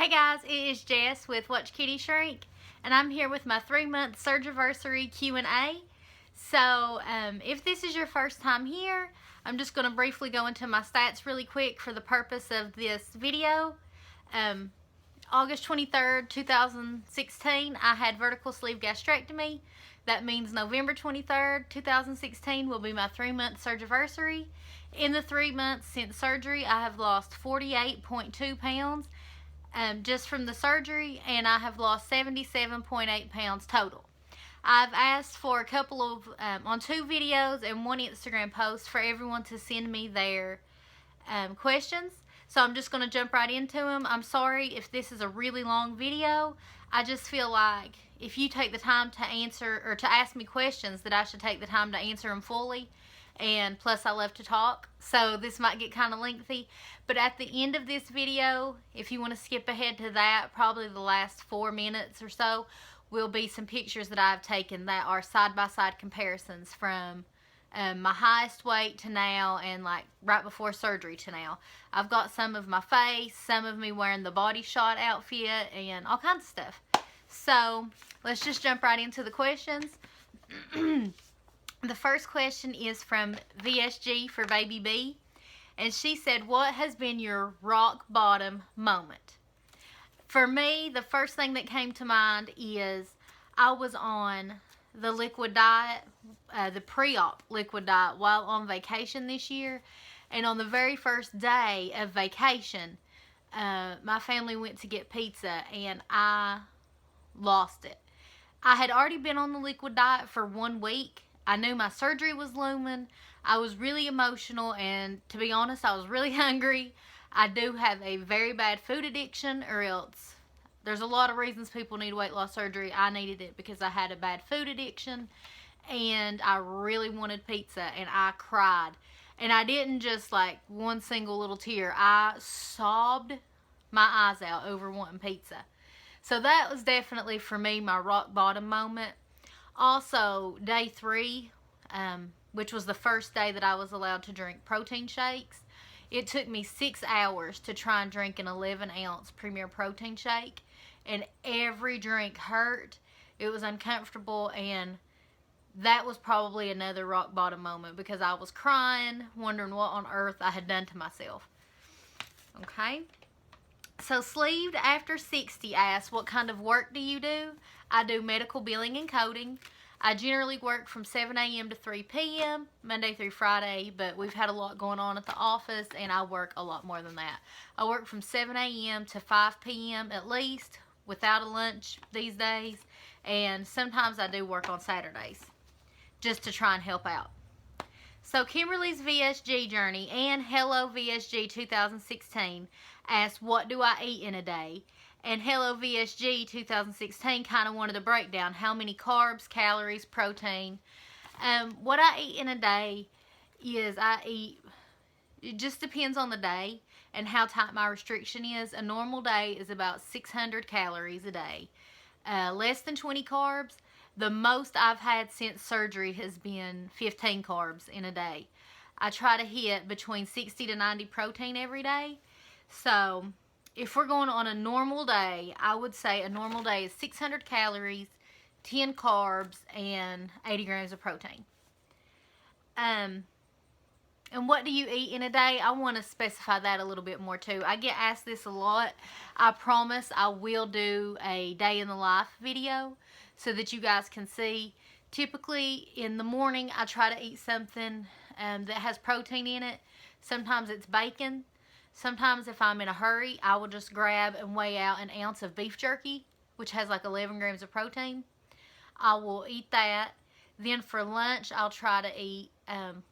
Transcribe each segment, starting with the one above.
Hey guys, it is Jess with Watch Kitty Shrink, and I'm here with my 3-month Surgiversary Q&A. So, if this is your first time here, I'm just going to briefly go into my stats really quick for the purpose of this video. August 23rd, 2016, I had vertical sleeve gastrectomy. That means November 23rd, 2016 will be my 3-month Surgiversary. In the 3 months since surgery, I have lost 48.2 pounds. Just from the surgery, and I have lost 77.8 pounds total. I've asked for a couple of, on 2 videos and 1 Instagram post for everyone to send me their questions. So I'm just going to jump right into them. I'm sorry if this is a really long video. I just feel like if you take the time to answer or to ask me questions, that I should take the time to answer them fully. And plus I love to talk, so this might get kind of lengthy, but at the end of this video, if you want to skip ahead to that, probably the last 4 minutes or so, will be some pictures that I've taken that are side-by-side comparisons from my highest weight to now and like right before surgery to now. I've got some of my face, some of me wearing the Body Shot outfit, and all kinds of stuff. So let's just jump right into the questions. The first question is from VSG for Baby B, and she said, what has been your rock bottom moment? For me, the first thing that came to mind is I was on the liquid diet, the pre-op liquid diet, while on vacation this year, and on the very first day of vacation, my family went to get pizza, and I lost it. I had already been on the liquid diet for 1 week. I knew my surgery was looming. I was really emotional, and to be honest, I was really hungry. I do have a very bad food addiction, or else there's a lot of reasons people need weight loss surgery. I needed it because I had a bad food addiction, and I really wanted pizza, and I cried. And I didn't just like one single little tear. I sobbed my eyes out over wanting pizza. So that was definitely for me my rock bottom moment. Also, day 3, which was the first day that I was allowed to drink protein shakes, it took me 6 hours to try and drink an 11-ounce Premier Protein shake, and every drink hurt. It was uncomfortable, and that was probably another rock bottom moment because I was crying, wondering what on earth I had done to myself. Okay. So Sleeved After 60 asks, what kind of work do you do? I do medical billing and coding. I generally work from 7 a.m. to 3 p.m. Monday through Friday, but we've had a lot going on at the office, and I work a lot more than that. I work from 7 a.m. to 5 p.m. at least, without a lunch these days, and sometimes I do work on Saturdays just to try and help out. So Kimberly's VSG journey and Hello VSG 2016 asked, what do I eat in a day? And Hello VSG 2016 kind of wanted a breakdown. How many carbs, calories, protein. What I eat in a day is it just depends on the day and how tight my restriction is. A normal day is about 600 calories a day. Less than 20 carbs. The most I've had since surgery has been 15 carbs in a day. I try to hit between 60 to 90 protein every day. So if we're going on a normal day, I would say a normal day is 600 calories, 10 carbs, and 80 grams of protein. And what do you eat in a day? I want to specify that a little bit more too. I get asked this a lot. I promise I will do a day in the life video so that you guys can see. Typically in the morning I try to eat something that has protein in it. Sometimes it's bacon. Sometimes if I'm in a hurry, I will just grab and weigh out an ounce of beef jerky, which has like 11 grams of protein. I will eat that. Then for lunch, I'll try to eat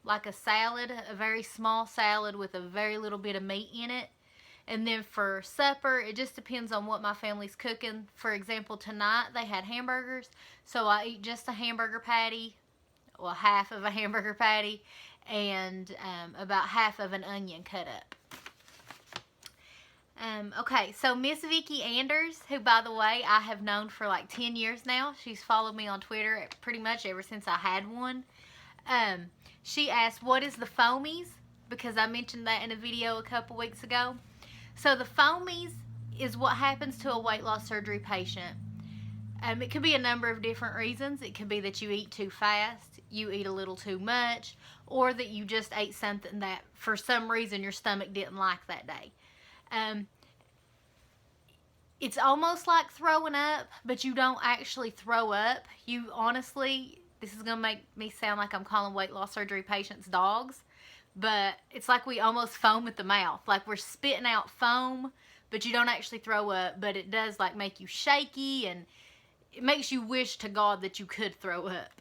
like a salad, a very small salad with a very little bit of meat in it. And then for supper, it just depends on what my family's cooking. For example, tonight they had hamburgers, so I eat just a hamburger patty, well, half of a hamburger patty, and about half of an onion cut up. Okay, so Miss Vicky Anders, who, by the way, I have known for like 10 years now. She's followed me on Twitter pretty much ever since I had one. She asked, what is the foamies? Because I mentioned that in a video a couple weeks ago. So the foamies is what happens to a weight loss surgery patient. It could be a number of different reasons. It could be that you eat too fast, you eat a little too much, or that you just ate something that for some reason your stomach didn't like that day. It's almost like throwing up, but you don't actually throw up. You honestly, this is going to make me sound like I'm calling weight loss surgery patients dogs, but it's like we almost foam at the mouth. Like we're spitting out foam, but you don't actually throw up, but it does like make you shaky, and it makes you wish to God that you could throw up.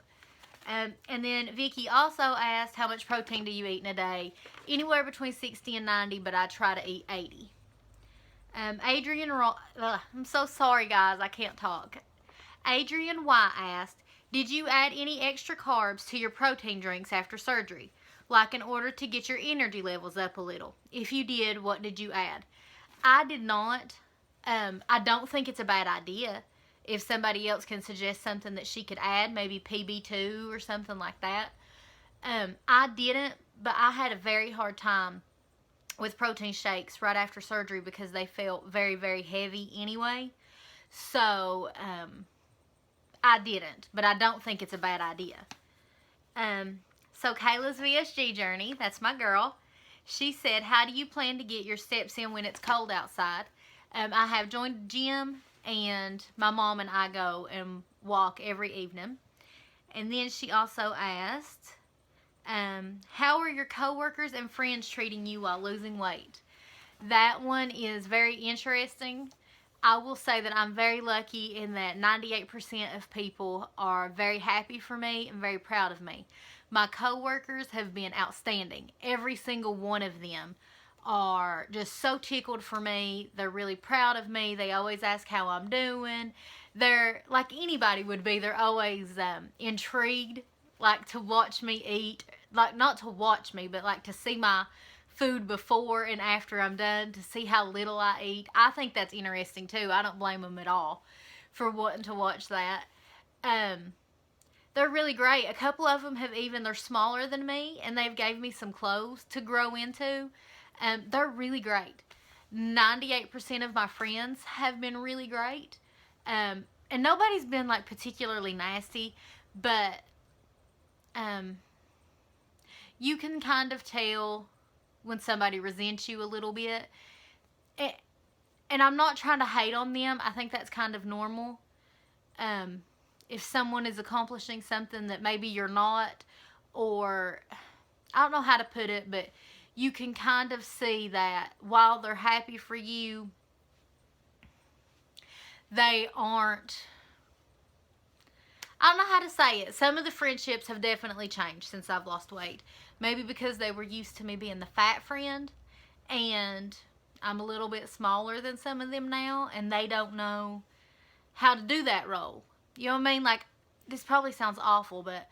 And then Vicky also asked, how much protein do you eat in a day? Anywhere between 60 and 90, but I try to eat 80. I'm so sorry guys, I can't talk. Adrian Y asked, did you add any extra carbs to your protein drinks after surgery? Like in order to get your energy levels up a little? If you did, what did you add? I did not. I don't think it's a bad idea. If somebody else can suggest something that she could add, maybe PB2 or something like that. I didn't, but I had a very hard time with protein shakes right after surgery because they felt very, very heavy anyway. So, I didn't, but I don't think it's a bad idea. So Kayla's VSG journey, that's my girl. She said, how do you plan to get your steps in when it's cold outside? I have joined the gym, and my mom and I go and walk every evening. And then she also asked, how are your coworkers and friends treating you while losing weight? That one is very interesting. I will say that I'm very lucky in that 98% of people are very happy for me and very proud of me. My coworkers have been outstanding. Every single one of them are just so tickled for me. They're really proud of me. They always ask how I'm doing. They're like anybody would be. They're always intrigued, like to watch me eat. Like not to watch me, but like to see my food before and after I'm done, to see how little I eat. I think that's interesting too. I don't blame them at all for wanting to watch that. They're really great. A couple of them have even, they're smaller than me, and they've gave me some clothes to grow into. They're really great. 98% of my friends have been really great. And nobody's been like particularly nasty, but you can kind of tell when somebody resents you a little bit. And I'm not trying to hate on them. I think that's kind of normal. If someone is accomplishing something that maybe you're not, or I don't know how to put it, but you can kind of see that while they're happy for you, they aren't, I don't know how to say it. Some of the friendships have definitely changed since I've lost weight. Maybe because they were used to me being the fat friend, and I'm a little bit smaller than some of them now, and they don't know how to do that role. You know what I mean? Like, this probably sounds awful, but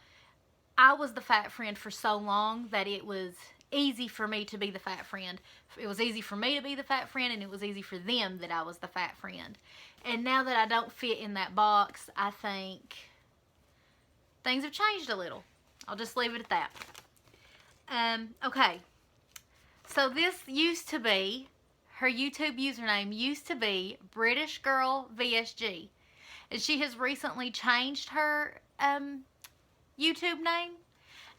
I was the fat friend for so long that it was easy for me to be the fat friend. It was easy for me to be the fat friend, and it was easy for them that I was the fat friend. And now that I don't fit in that box, I think things have changed a little. I'll just leave it at that. Okay. So this used to be, her YouTube username used to be British Girl VSG. And she has recently changed her YouTube name.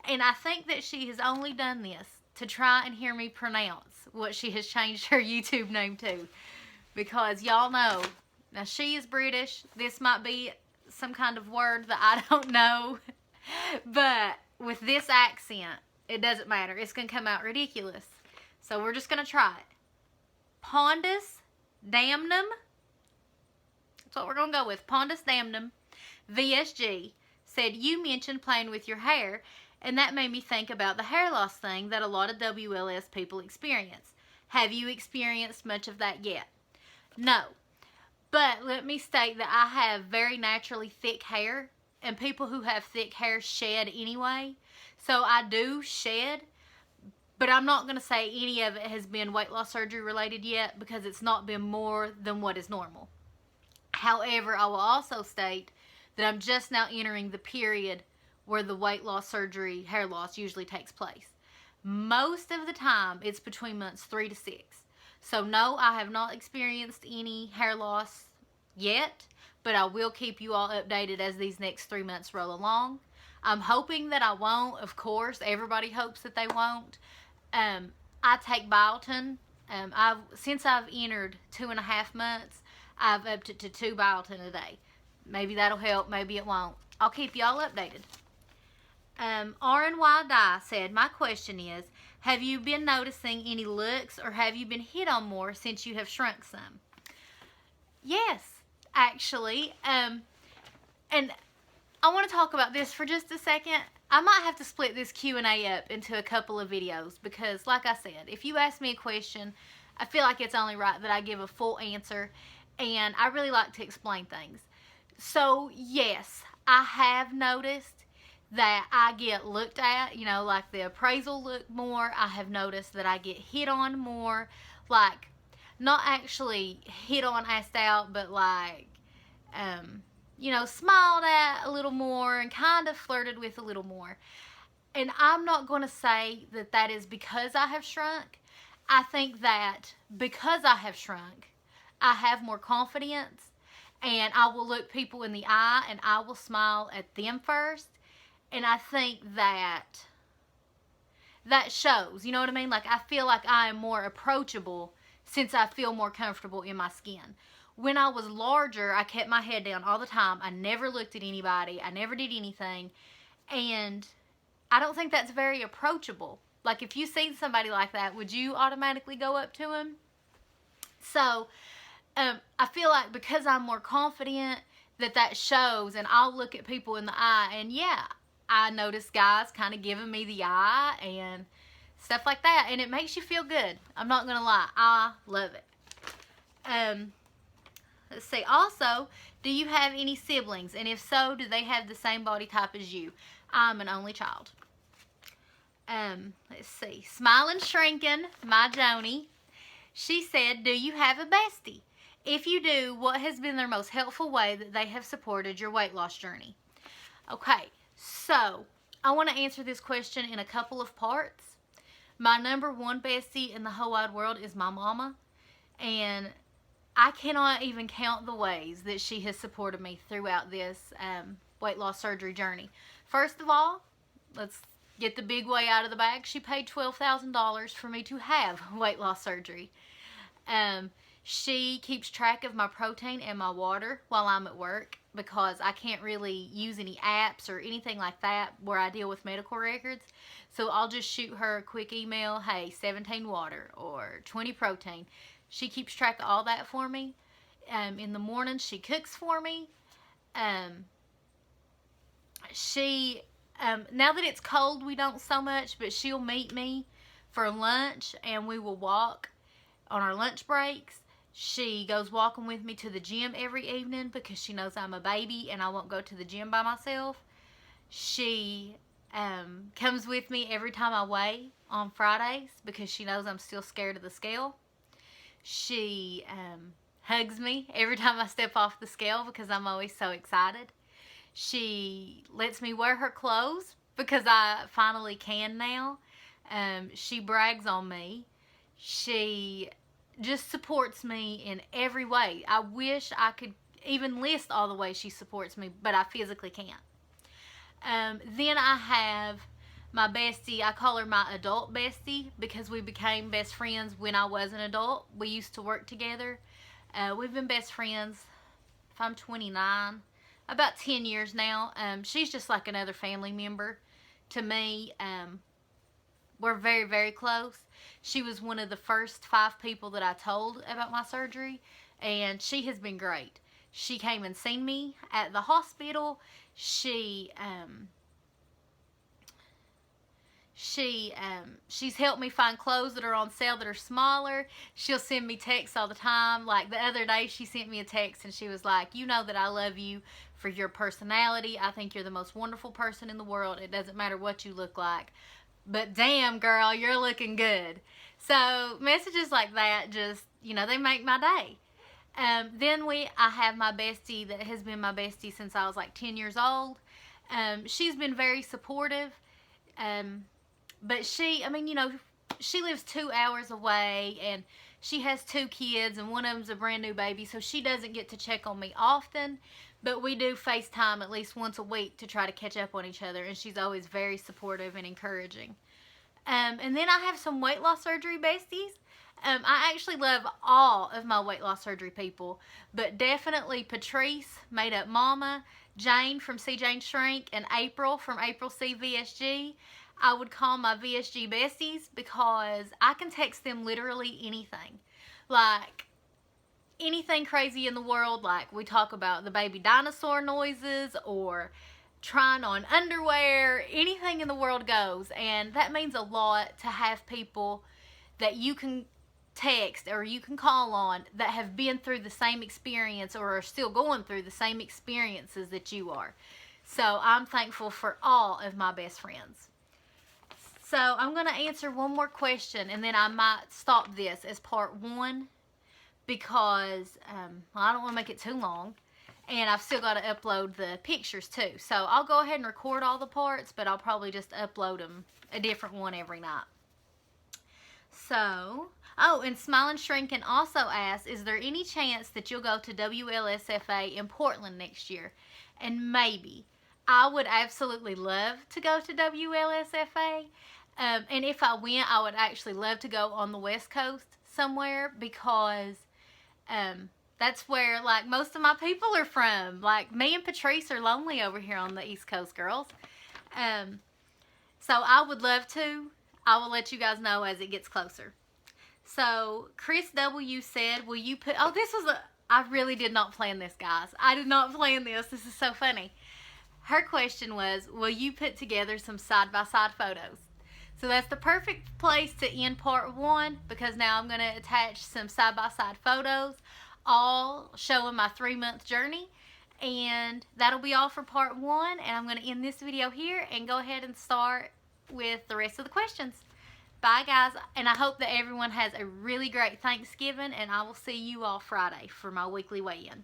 And I think that she has only done this to try and hear me pronounce what she has changed her YouTube name to. Because y'all know, now she is British. This might be some kind of word that I don't know. But with this accent, it doesn't matter. It's going to come out ridiculous. So we're just going to try it. Pondus Damnum. That's what we're going to go with. Pondus Damnum VSG said, you mentioned playing with your hair, and that made me think about the hair loss thing that a lot of WLS people experience. Have you experienced much of that yet? No. But let me state that I have very naturally thick hair, and people who have thick hair shed anyway. So I do shed, but I'm not going to say any of it has been weight loss surgery related yet, because it's not been more than what is normal. However, I will also state that I'm just now entering the period where the weight loss surgery, hair loss, usually takes place. Most of the time, it's between months 3 to 6. So no, I have not experienced any hair loss yet, but I will keep you all updated as these next 3 months roll along. I'm hoping that I won't. Of course, everybody hopes that they won't. I take biotin. Since I've entered 2.5 months, I've upped it to 2 biotin a day. Maybe that'll help. Maybe it won't. I'll keep y'all updated. RNY Die said, my question is, have you been noticing any looks or have you been hit on more since you have shrunk some? Yes, actually. And I want to talk about this for just a second. I might have to split this Q&A up into a couple of videos because, like I said, if you ask me a question, I feel like it's only right that I give a full answer, and I really like to explain things. So, yes, I have noticed that I get looked at, you know, like the appraisal look more. I have noticed that I get hit on more, like, not actually hit on, asked out, but like, you know, smiled at a little more and kind of flirted with a little more. And I'm not going to say that that is because I have shrunk. I think that because I have shrunk, I have more confidence, and I will look people in the eye and I will smile at them first. And I think that shows, you know what I mean? Like, I feel like I am more approachable since I feel more comfortable in my skin. When I was larger, I kept my head down all the time. I never looked at anybody. I never did anything. And I don't think that's very approachable. Like, if you seen somebody like that, would you automatically go up to him? So, I feel like because I'm more confident, that shows, and I'll look at people in the eye, and yeah, I notice guys kind of giving me the eye and stuff like that, and it makes you feel good. I'm not going to lie. I love it. Let's see. Also, do you have any siblings? And if so, do they have the same body type as you? I'm an only child. Let's see. Smiling Shrinking, my Joni. She said, do you have a bestie? If you do, what has been their most helpful way that they have supported your weight loss journey? Okay, so I want to answer this question in a couple of parts. My number one bestie in the whole wide world is my mama, and I cannot even count the ways that she has supported me throughout this weight loss surgery journey. First of all, let's get the big way out of the bag. She paid $12,000 for me to have weight loss surgery. She keeps track of my protein and my water while I'm at work because I can't really use any apps or anything like that where I deal with medical records. So I'll just shoot her a quick email, hey, 17 water or 20 protein. She keeps track of all that for me. In the morning, she cooks for me. Now that it's cold, we don't so much, but she'll meet me for lunch and we will walk on our lunch breaks. She goes walking with me to the gym every evening because she knows I'm a baby and I won't go to the gym by myself. She comes with me every time I weigh on Fridays because she knows I'm still scared of the scale. She hugs me every time I step off the scale because I'm always so excited. She lets me wear her clothes because I finally can now. She brags on me. She just supports me in every way. I wish I could even list all the ways she supports me, but I physically can't. Then I have my bestie. I call her my adult bestie because we became best friends when I was an adult. We used to work together. We've been best friends, if I'm 29, about 10 years now. She's just like another family member to me. We're very, very close. She was one of the first 5 people that I told about my surgery, and she has been great. She came and seen me at the hospital. She's helped me find clothes that are on sale that are smaller. She'll send me texts all the time. Like the other day, she sent me a text and she was like, you know that I love you for your personality. I think you're the most wonderful person in the world. It doesn't matter what you look like. But damn, girl, you're looking good. So messages like that just, you know, they make my day. Then I have my bestie that has been my bestie since I was like 10 years old. She's been very supportive. But she lives 2 hours away, and She has 2 kids and one of them's a brand new baby, so she doesn't get to check on me often, but we do FaceTime at least once a week to try to catch up on each other, and she's always very supportive and encouraging. And then I have some weight loss surgery besties. I actually love all of my weight loss surgery people, but definitely Patrice, Made Up Mama, Jane from C. Jane Shrink, and April from April C. VSG. I would call my VSG besties because I can text them literally anything. Like, anything crazy in the world, like we talk about the baby dinosaur noises or trying on underwear, anything in the world goes. And that means a lot to have people that you can text or you can call on that have been through the same experience or are still going through the same experiences that you are. So I'm thankful for all of my best friends. So I'm going to answer one more question, and then I might stop this as part 1 because I don't want to make it too long. And I've still got to upload the pictures too. So I'll go ahead and record all the parts, but I'll probably just upload them a different one every night. So, oh, and Smiling Shrinkin' also asks, is there any chance that you'll go to WLSFA in Portland next year? And maybe. I would absolutely love to go to WLSFA. And if I went, I would actually love to go on the West Coast somewhere because that's where, like, most of my people are from. Like, me and Patrice are lonely over here on the East Coast, girls. So I would love to. I will let you guys know as it gets closer. So, Chris W. said, will you put... Oh, this was I really did not plan this, guys. I did not plan this. This is so funny. Her question was, will you put together some side-by-side photos? So that's the perfect place to end part 1 because now I'm going to attach some side-by-side photos, all showing my 3-month journey. And that'll be all for part 1. And I'm going to end this video here and go ahead and start with the rest of the questions. Bye, guys. And I hope that everyone has a really great Thanksgiving. And I will see you all Friday for my weekly weigh-in.